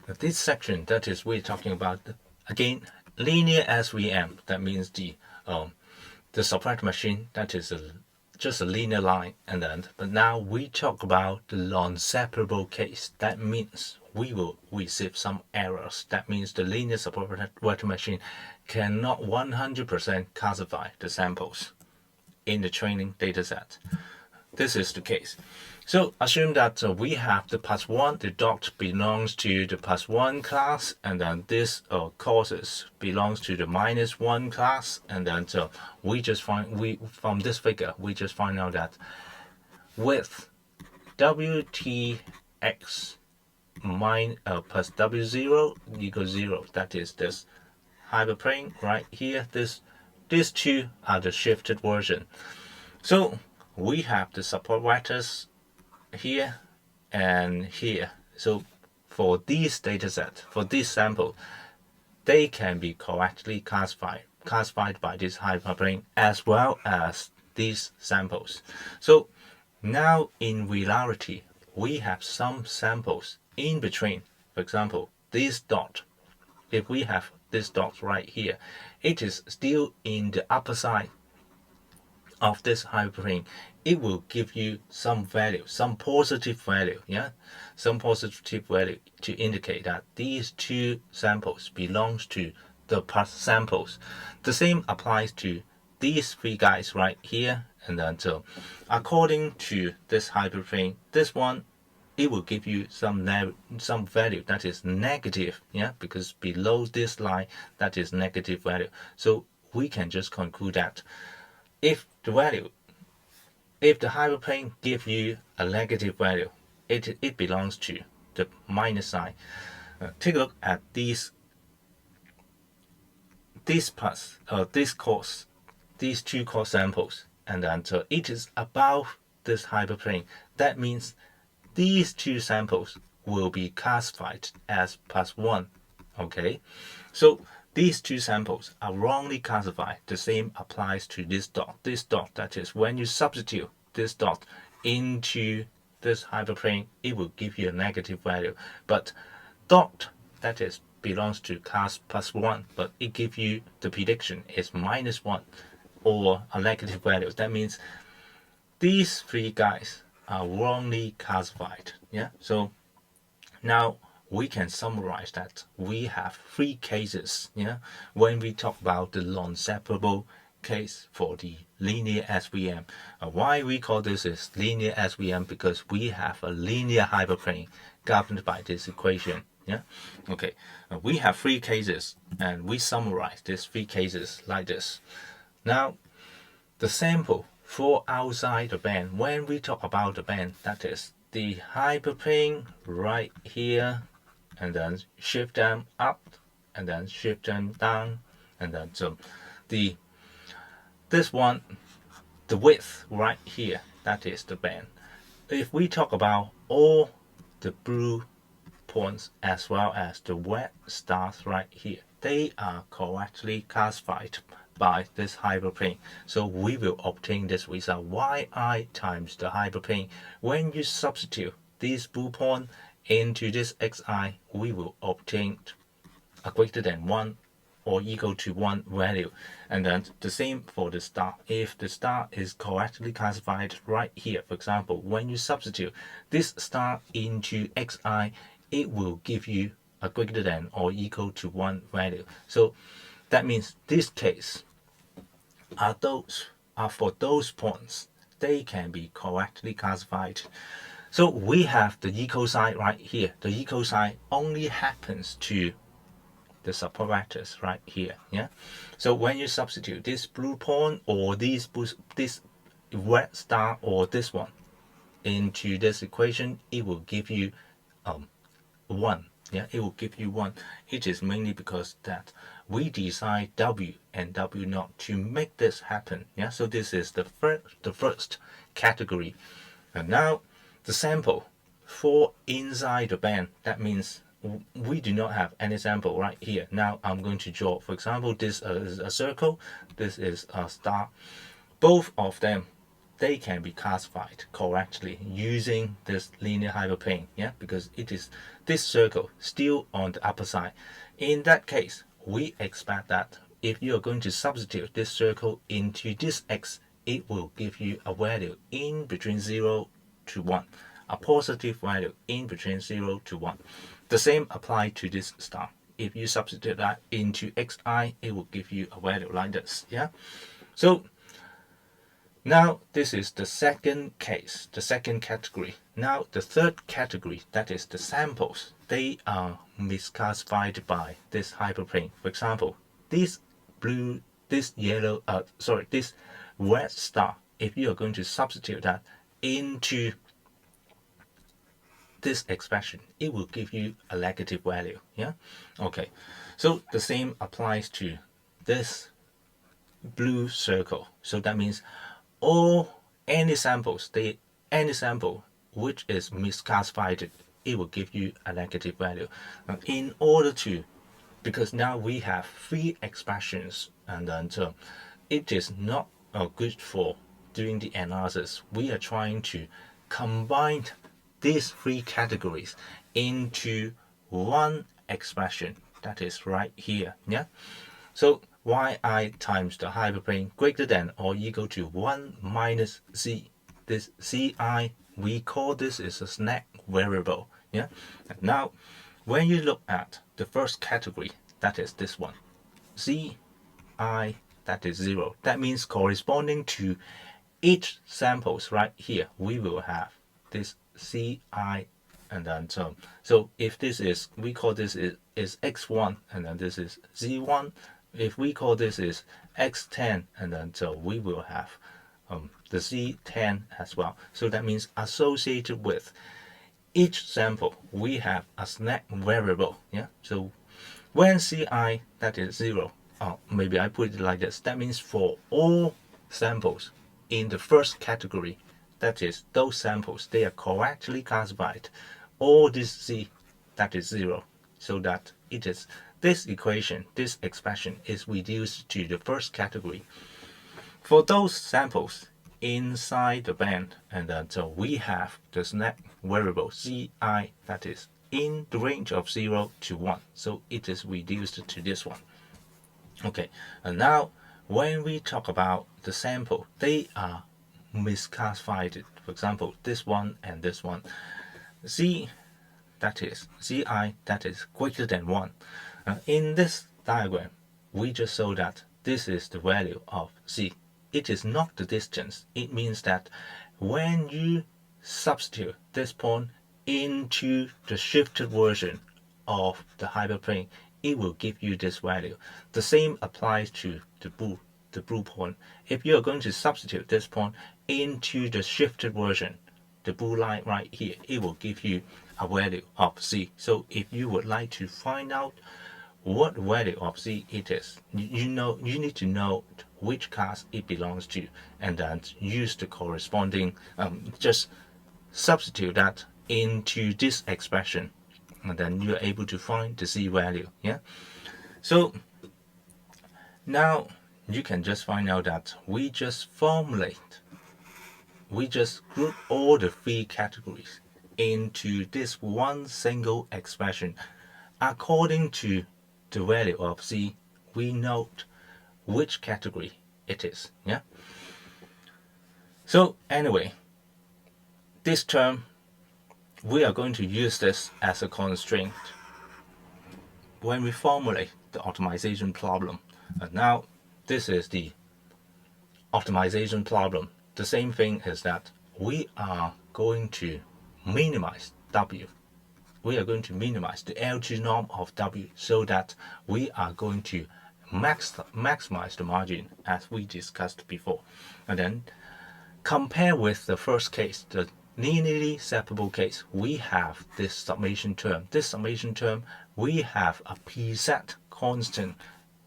This section, that is, we're talking about, again, linear SVM. That means the subtractor machine, that is just a linear line. And then, but now we talk about the non-separable case. That means we will receive some errors. That means the linear subtractor machine cannot 100% classify the samples in the training dataset. This is the case. So assume that we have the +1, the dot belongs to the +1 class, and then this causes belongs to the -1 class, and then so we just find from this figure we just find out that with WTX plus W0 equals 0, that is this hyperplane right here. These two are the shifted version. So we have the support vectors here and here. So for these dataset, for this sample, they can be correctly classified by this hyperplane as well as these samples. So now in reality, we have some samples in between. For example, this dot, if we have this dot right here, it is still in the upper side of this hyperplane. It will give you some value, some positive value, some positive value to indicate that these two samples belongs to the plus samples. The same applies to these three guys right here. And then so according to this hyperplane, this one, it will give you some value that is negative, because below this line that is negative value. So we can just conclude that if the hyperplane gives you a negative value, it belongs to the minus sign. Take a look at these two course samples, and then so it is above this hyperplane. That means these two samples will be classified as +1. Okay, so these two samples are wrongly classified. The same applies to this dot. This dot, that is, when you substitute this dot into this hyperplane, it will give you a negative value. But dot, that is, belongs to class +1, but it gives you the prediction is -1 or a negative value. That means these three guys are wrongly classified. So now we can summarize that we have three cases when we talk about the non-separable case for the linear SVM. Why we call this is linear SVM? Because we have a linear hyperplane governed by this equation. Okay, we have three cases, and we summarize these three cases like this. Now the sample for outside the band, when we talk about the band, that is the hyperplane right here, and then shift them up, and then shift them down, and then so this one, the width right here, that is the band. If we talk about all the blue points as well as the red stars right here, they are correctly classified by this hyperplane. So we will obtain this result yi times the hyperplane. When you substitute this blue point into this xi, we will obtain a greater than 1 or equal to 1 value. And then the same for the star. If the star is correctly classified right here, for example, when you substitute this star into xi, it will give you a greater than or equal to 1 value. So that means this case are for those points, they can be correctly classified. So we have the equal sign right here. The equal sign only happens to the support vectors right here. So when you substitute this blue point or this red star or this one into this equation, it will give you 1. It will give you 1. It is mainly because that we design W and W0 to make this happen. So this is the first category. And now the sample for inside the band, that means we do not have any sample right here. Now I'm going to draw, for example, this is a circle, this is a star. Both of them they can be classified correctly using this linear hyperplane, yeah, because it is this circle still on the upper side. In that case, we expect that if you are going to substitute this circle into this x, it will give you a value in between 0 to 1, a positive value in between 0 to 1. The same applies to this star. If you substitute that into xi, it will give you a value like this, yeah. So now this is the second case, the second category. Now the third category, that is the samples. They are misclassified by this hyperplane. For example, this blue, this yellow, this red star, if you are going to substitute that into this expression, it will give you a negative value, yeah. Okay, so the same applies to this blue circle. So that means any sample which is misclassified, it will give you a negative value. Now, in order to, because now we have three expressions, and then it is not good for doing the analysis. We are trying to combine these three categories into one expression, that is right here, yeah. So yi times the hyperplane greater than or equal to 1 minus z. This ci, we call this is a snack variable, yeah. And now when you look at the first category, that is this one, ci, that is 0. That means corresponding to each samples right here, we will have this ci and then so if this is, we call this is x1, and then this is z1. If we call this is x10, and then we will have the z10 as well. So that means associated with each sample we have a snack variable, yeah. So when ci, that is 0, maybe I put it like this, that means for all samples in the first category, that is those samples, they are correctly classified, all this z, that is 0, so that it is this equation, this expression is reduced to the first category. For those samples inside the band, and then we have the snack variable ci, that is in the range of 0 to 1, so it is reduced to this one. Okay, and now when we talk about the sample, they are misclassified. For example, this one and this one, z, that is ci, that is greater than 1. In this diagram, we just saw that this is the value of z. It is not the distance. It means that when you substitute this point into the shifted version of the hyperplane, it will give you this value. The same applies to the blue point. If you are going to substitute this point into the shifted version, the blue line right here, it will give you a value of z. So if you would like to find out what value of z it is, you need to know which class it belongs to, and then use the corresponding, just substitute that into this expression, and then you're able to find the z value, yeah. So now you can just find out that we just group all the three categories into this one single expression. According to the value of z, we note which category it is, yeah. So anyway, this term, we are going to use this as a constraint when we formulate the optimization problem. And now this is the optimization problem. The same thing is that we are going to minimize w. We are going to minimize the L2 norm of w, so that we are going to maximize the margin as we discussed before. And then compare with the first case, the linearly separable case, we have this summation term. This summation term, we have a preset constant.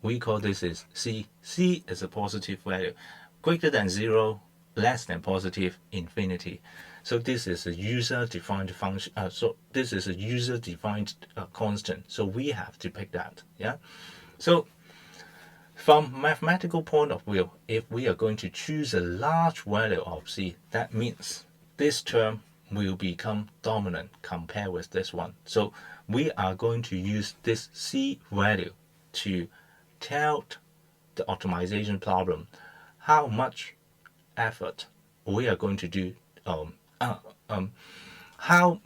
We call this is c. C is a positive value, greater than 0, less than positive, infinity. So this is a user-defined function. So this is a user-defined constant. So we have to pick that. Yeah. So From mathematical point of view, if we are going to choose a large value of c, that means this term will become dominant compared with this one. So we are going to use this c value to tell the optimization problem how much effort we are going to do, how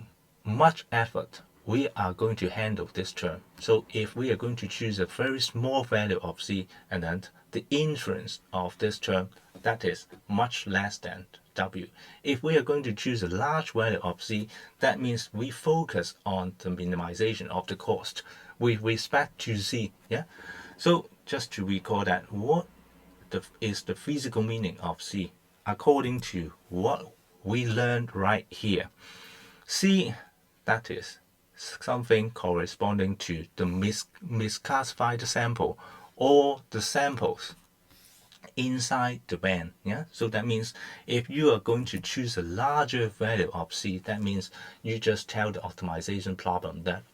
much effort we are going to handle this term. So if we are going to choose a very small value of c, and then the inference of this term that is much less than w. If we are going to choose a large value of c, that means we focus on the minimization of the cost with respect to c. Yeah. So just to recall that, what is the physical meaning of c according to what we learned right here. C, that is something corresponding to the misclassified sample or the samples inside the band. Yeah, so that means if you are going to choose a larger value of c, that means you just tell the optimization problem that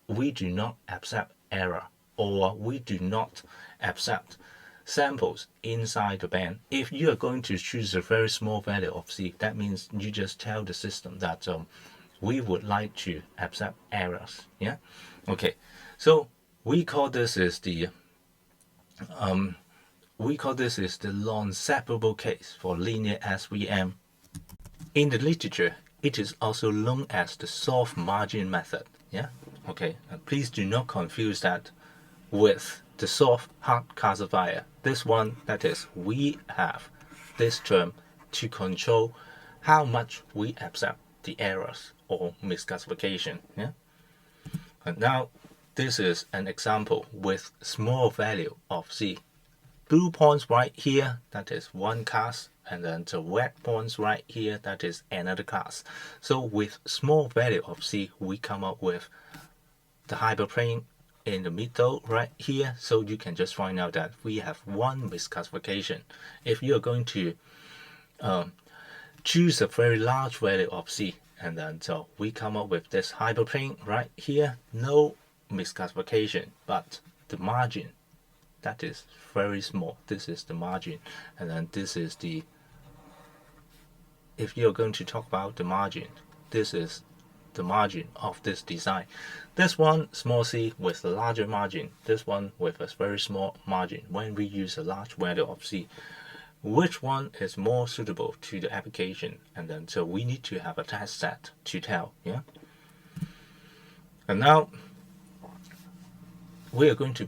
we do not accept error, or we do not accept samples inside the band. If you are going to choose a very small value of c, that means you just tell the system that we would like to accept errors. Yeah. Okay. So we call this is the non-separable case for linear SVM. In the literature, it is also known as the soft margin method. Yeah. Okay. Please do not confuse that with the soft hard classifier. This one, that is, we have this term to control how much we accept the errors or misclassification. Yeah. And now this is an example with small value of c. Blue points right here, that is one class, and then the red points right here, that is another class. So with small value of c, we come up with the hyperplane in the middle right here. So you can just find out that we have one misclassification. If you are going to choose a very large value of c, and then so we come up with this hyperplane right here, no misclassification, but the margin, that is very small. This is the margin, and then this is the, if you're going to talk about the margin, this is the margin of this design. This one small c with a larger margin, this one with a very small margin. When we use a large value of c, which one is more suitable to the application? And then so we need to have a test set to tell. Yeah. And now we are going to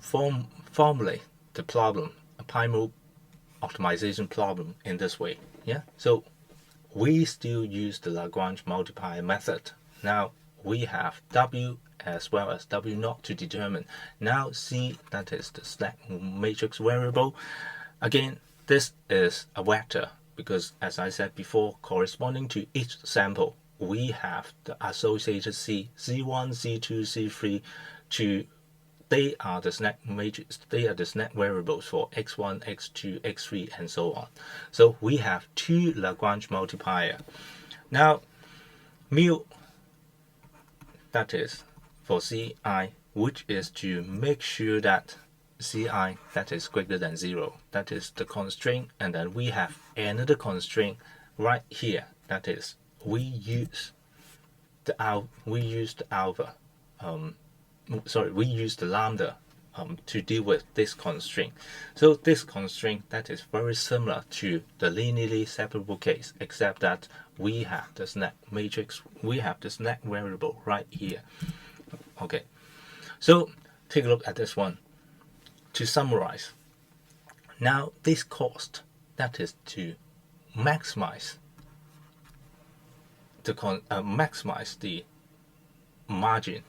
formulate the problem, a Primal optimization problem, in this way. Yeah. So we still use the Lagrange multiplier method. Now we have w as well as w naught to determine. Now c, that is the slack matrix variable. Again, this is a vector because, as I said before, corresponding to each sample, we have the associated c, c1, c2, c3, to they are the snack matrix, they are the snack variables for x1, x2, x3, and so on. So we have two Lagrange multiplier. Now mu, that is for ci, which is to make sure that ci, that is greater than 0. That is the constraint. And then we have another constraint right here. That is, we use the lambda to deal with this constraint. So this constraint, that is very similar to the linearly separable case, except that we have the snack matrix, we have the snack variable right here. Okay, so take a look at this one. To summarize, now this cost, that is to maximize the margin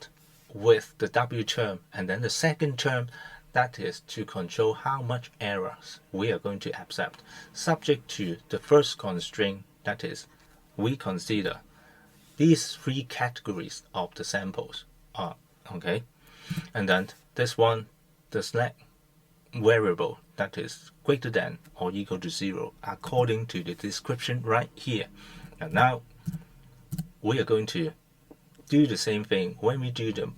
with the w term, and then the second term, that is to control how much errors we are going to accept, subject to the first constraint, that is we consider these three categories of the samples are okay, and then this one, the slack variable, that is greater than or equal to 0 according to the description right here. And now we are going to do the same thing when we do the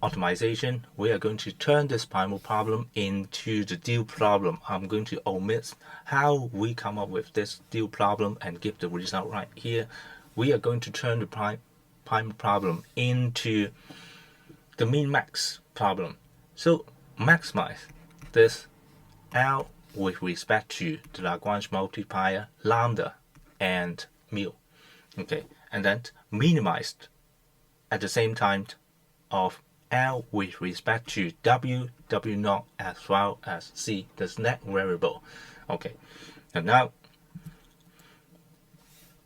optimization, we are going to turn this primal problem into the dual problem. I'm going to omit how we come up with this dual problem and give the result right here. We are going to turn the primal problem into the min-max problem. So maximize this L with respect to the Lagrange multiplier lambda and mu. Okay, and then minimized at the same time of L with respect to W, W0 as well as C, this net variable. Okay, and now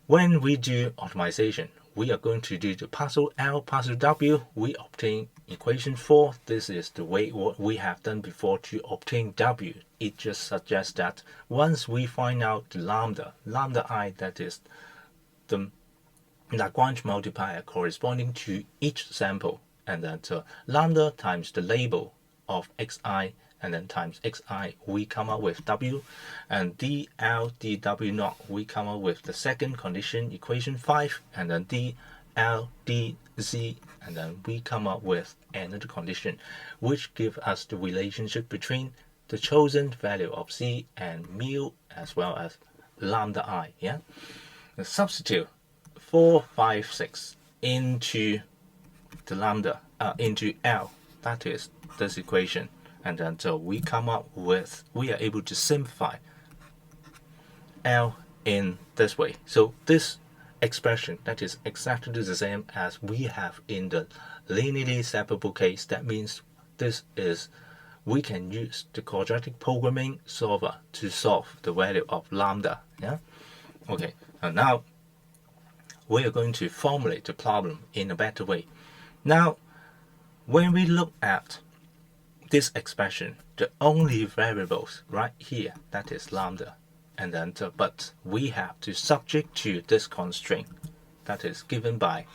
when we do optimization, we are going to do the partial L, partial W. We obtain equation 4. This is the way what we have done before to obtain W. It just suggests that once we find out the lambda I, that is the Lagrange multiplier corresponding to each sample, and then lambda times the label of xi, and then times xi, we come up with W, and dl dw0, we come up with the second condition, equation 5, and then dl dz, and then we come up with another condition, which gives us the relationship between the chosen value of c and mu as well as lambda I. Yeah, substitute 4, 5, 6 into the lambda into L, that is this equation, and then so we come up with, we are able to simplify L in this way. So this expression, that is exactly the same as we have in the linearly separable case. That means this is, we can use the quadratic programming solver to solve the value of lambda. Yeah, okay, and now we are going to formulate the problem in a better way. Now, when we look at this expression, the only variables right here, that is lambda, and then but we have to subject to this constraint that is given by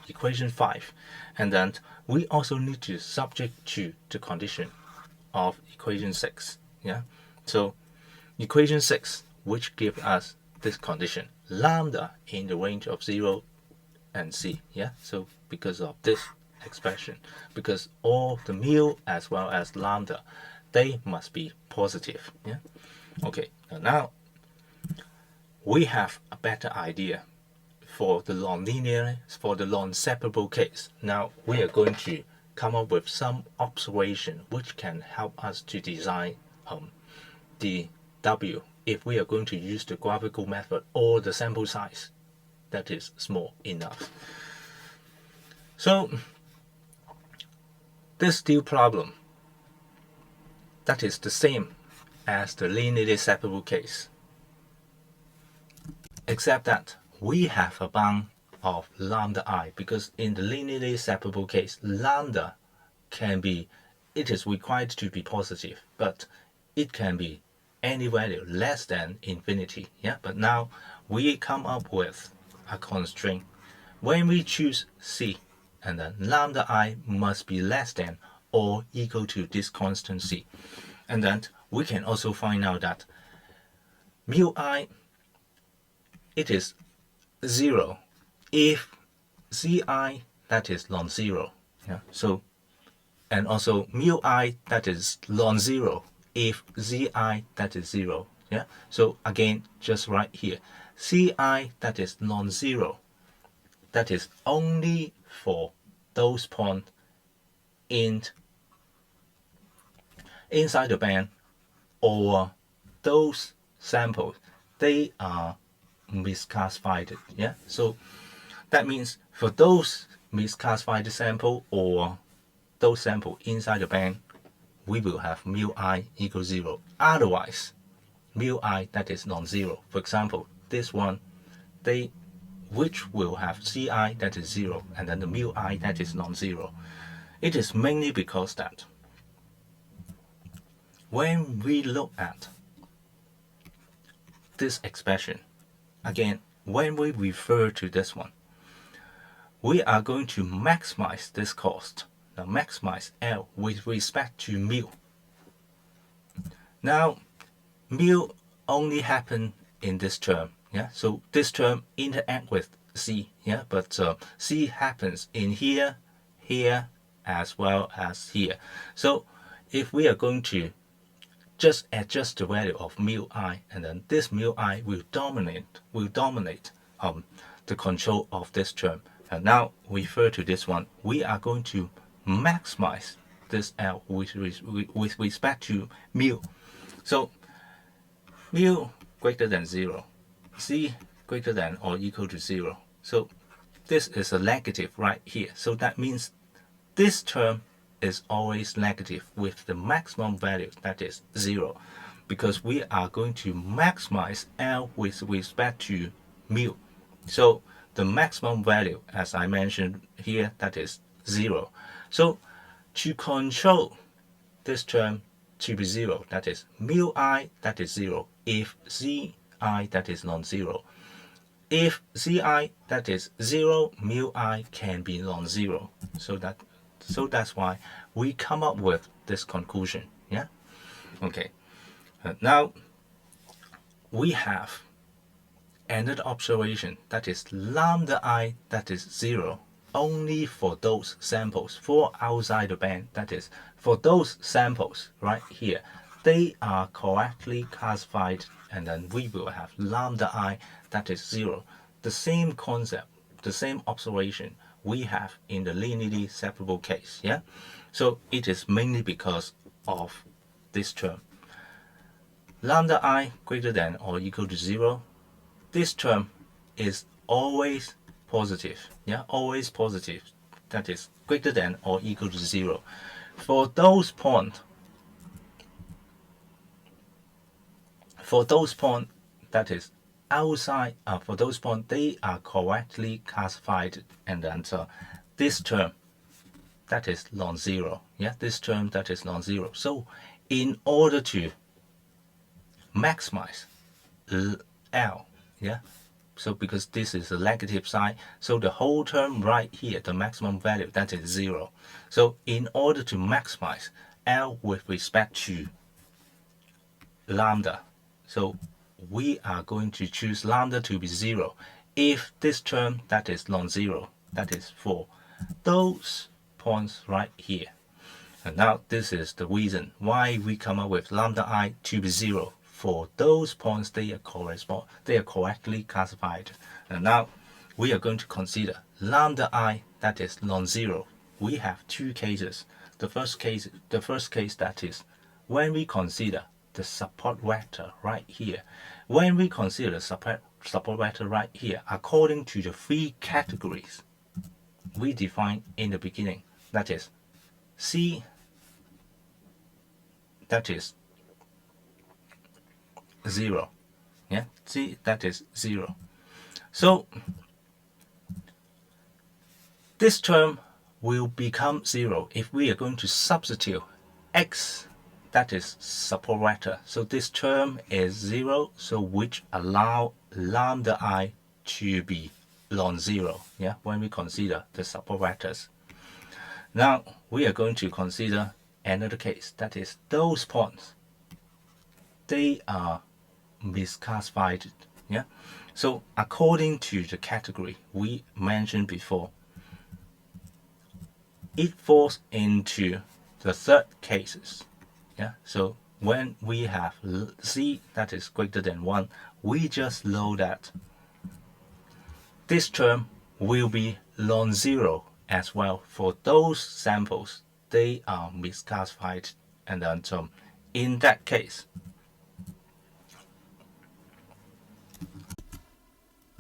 equation 5, and then we also need to subject to the condition of equation 6. Yeah, so equation 6, which gives us this condition, lambda in the range of 0 and c. Yeah, so because of this expression, because all the mu as well as lambda, they must be positive. Yeah, okay, now we have a better idea for the nonlinear, for the non-separable case. Now we are going to come up with some observation which can help us to design the W if we are going to use the graphical method or the sample size that is small enough. So this dual problem, that is the same as the linearly separable case, except that we have a bound of lambda I, because in the linearly separable case, lambda can be, it is required to be positive, but it can be any value less than infinity. Yeah, but now we come up with a constraint. When we choose C, and then lambda I must be less than or equal to this constant C, and then we can also find out that mu I, it is 0 if Ci, that is non-zero. Yeah, so, and also mu I, that is non-zero if Zi, that is 0. Yeah, so again, just right here, Ci, that is non-zero, that is only for those points inside the band, or those samples, they are misclassified. Yeah, so that means for those misclassified sample or those sample inside the band, we will have mu I equals 0. Otherwise, mu I, that is non-zero. For example, this one, they which will have Ci, that is 0, and then the mu I, that is non-zero. It is mainly because that when we look at this expression, again, when we refer to this one, we are going to maximize this cost. Now maximize L with respect to mu. Now mu only happen in this term. Yeah, so this term interact with C. Yeah, but C happens in here, here, as well as here. So if we are going to just adjust the value of mu I, and then this mu I will dominate the control of this term. And now refer to this one, we are going to maximize this L with respect to mu. So mu greater than 0, C greater than or equal to 0. So this is a negative right here. So that means this term is always negative with the maximum value, that is 0, because we are going to maximize L with respect to mu. So the maximum value, as I mentioned here, that is 0. So to control this term to be 0, that is mu I, that is 0, if Ci, that is non-zero. If Ci, that is 0, mu I can be non-zero. So that's why we come up with this conclusion. Yeah. Okay. Now we have another observation, that is lambda I, that is 0 only for those samples for outside the band. That is for those samples right here, they are correctly classified, and then we will have lambda I, that is 0. The same concept, the same observation we have in the linearly separable case. Yeah. So it is mainly because of this term. Lambda I greater than or equal to 0, this term is always positive. Yeah, always positive. That is greater than or equal to 0. For those points that is outside, for those points they are correctly classified, and then this term that is non-zero. Yeah, this term that is non-zero. So in order to maximize L, yeah, so because this is a negative sign, so the whole term right here, the maximum value, that is 0. So in order to maximize L with respect to lambda, so we are going to choose lambda to be 0 if this term that is non-zero, that is for those points right here. And now this is the reason why we come up with lambda I to be 0 for those points they are correctly classified. And now we are going to consider lambda I that is non-zero. We have two cases. The first case that is when we consider the support vector right here. When we consider the support vector right here, according to the three categories we defined in the beginning, that is C, that is 0. Yeah, C, that is 0. So this term will become 0 if we are going to substitute X, that is support vector. So this term is 0, so which allow lambda I to be non-zero. Yeah, when we consider the support vectors. Now we are going to consider another case, that is those points they are misclassified. Yeah, so according to the category we mentioned before, it falls into the third cases. Yeah, so when we have C that is greater than 1, we just know that this term will be non-zero as well for those samples they are misclassified, and then in that case,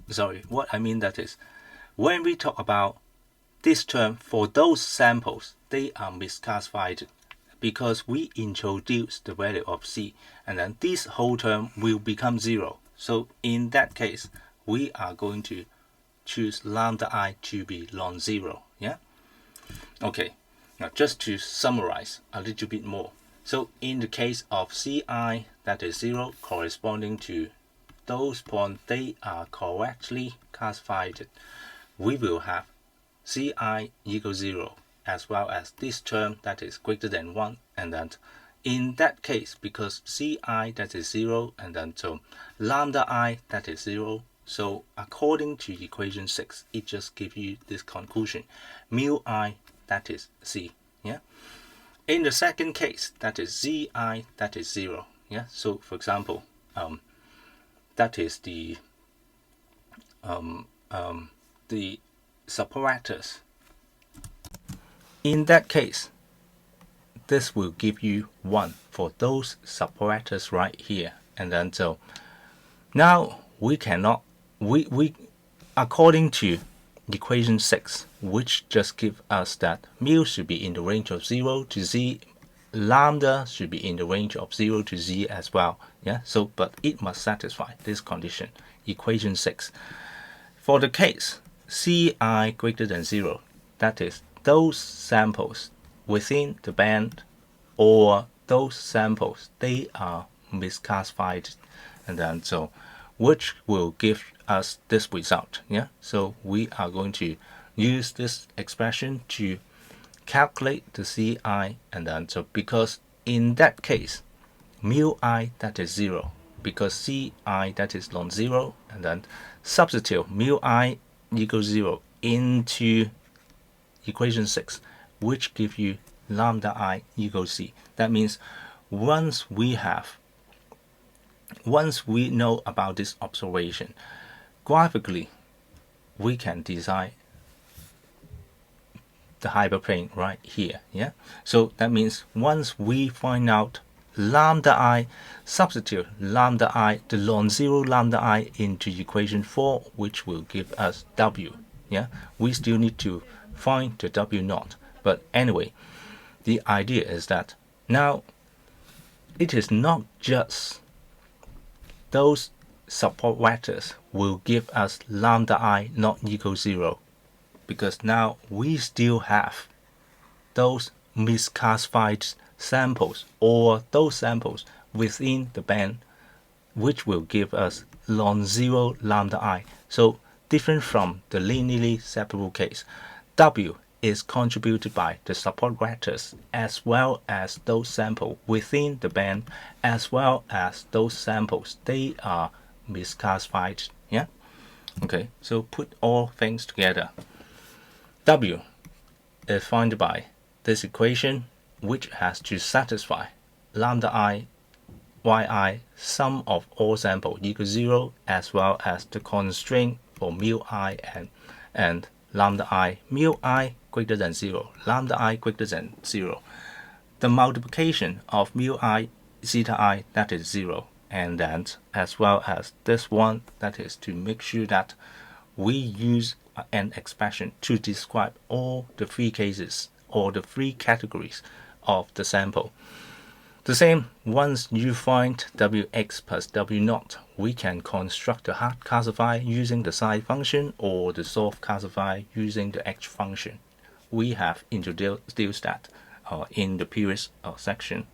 sorry, what I mean that is when we talk about this term for those samples they are misclassified because we introduce the value of C, and then this whole term will become 0. So in that case we are going to choose lambda I to be non-zero. Yeah. Okay, now just to summarize a little bit more. So in the case of Ci that is 0 corresponding to those points they are correctly classified, we will have Ci equals 0 as well as this term that is greater than 1, and then in that case, because Ci that is 0 and then lambda I that is 0, so according to equation 6 it just gives you this conclusion, mu I that is C. Yeah. In the second case, that is Zi, that is 0. Yeah. So for example, that is the subparameters. In that case, this will give you 1 for those subparameters right here. And then so now we cannot, we according to equation 6, which just give us that mu should be in the range of 0 to z, lambda should be in the range of 0 to z as well. Yeah. So but it must satisfy this condition, equation 6. For the case Ci greater than 0, that is those samples within the band or those samples they are misclassified, and then so which will give us this result. Yeah. So we are going to use this expression to calculate the Ci, and then so because in that case mu I that is 0, because Ci that is non-zero, and then substitute mu I equals 0 into equation 6, which give you lambda I equals C. That means once we know about this observation, graphically we can design the hyperplane right here. Yeah. So that means once we find out lambda I, substitute lambda I, the non-zero lambda I into equation 4, which will give us W. Yeah. We still need to find the W naught. But anyway, the idea is that now it is not just those support vectors will give us lambda I not equal 0, because now we still have those misclassified samples or those samples within the band which will give us non-zero lambda I. So different from the linearly separable case, W is contributed by the support vectors as well as those samples within the band as well as those samples they are misclassified. Yeah. Okay, so put all things together. W is found by this equation, which has to satisfy lambda I, yi, sum of all samples equals 0, as well as the constraint for mu I and lambda I, mu I greater than 0, lambda I greater than 0. The multiplication of mu I, zeta I, that is 0, and then as well as this one, that is to make sure that we use an expression to describe all the 3 cases or the 3 categories of the sample. The same, once you find Wx plus W naught, we can construct the hard classifier using the side function or the soft classifier using the edge function. We have introduced that in the previous section.